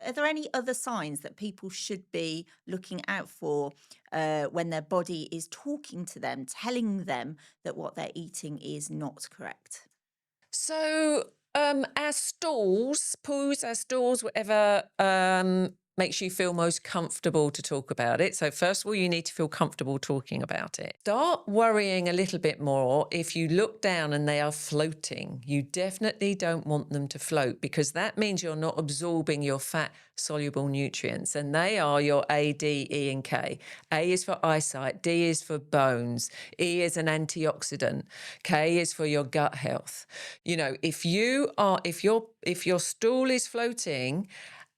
are there any other signs that people should be looking out for when their body is talking to them, telling them that what they're eating is not correct? So, our stools, poos, our stools, whatever makes you feel most comfortable to talk about it. So, first of all, you need to feel comfortable talking about it. Start worrying a little bit more if you look down and they are floating. You definitely don't want them to float because that means you're not absorbing your fat soluble nutrients, and they are your A, D, E, and K. A is for eyesight, D is for bones, E is an antioxidant, K is for your gut health. You know, if your stool is floating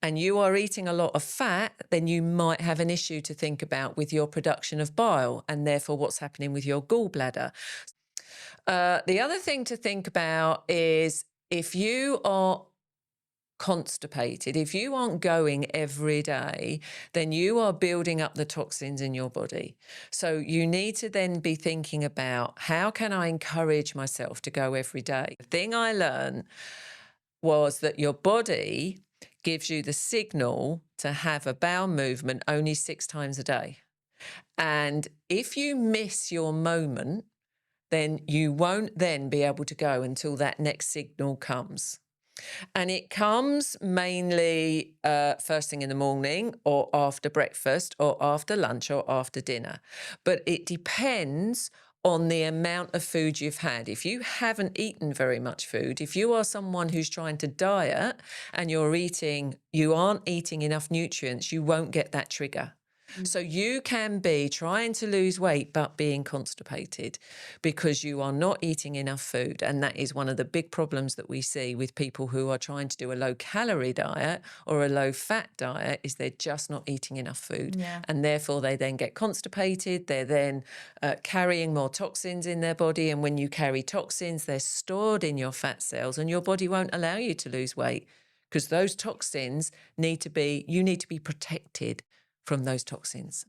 and you are eating a lot of fat, then you might have an issue to think about with your production of bile and therefore what's happening with your gallbladder. The other thing to think about is if you are constipated, if you aren't going every day, then you are building up the toxins in your body. So you need to then be thinking about how can I encourage myself to go every day? The thing I learned was that your body gives you the signal to have a bowel movement only 6 times a day. And if you miss your moment, then you won't then be able to go until that next signal comes. And it comes mainly first thing in the morning or after breakfast or after lunch or after dinner. But it depends on the amount of food you've had. If you haven't eaten very much food, if you are someone who's trying to diet and you aren't eating enough nutrients, you won't get that trigger. So you can be trying to lose weight but being constipated because you are not eating enough food. And that is one of the big problems that we see with people who are trying to do a low calorie diet or a low fat diet is they're just not eating enough food. Yeah. And therefore they then get constipated. They're then carrying more toxins in their body. And when you carry toxins, they're stored in your fat cells and your body won't allow you to lose weight because those toxins you need to be protected from those toxins.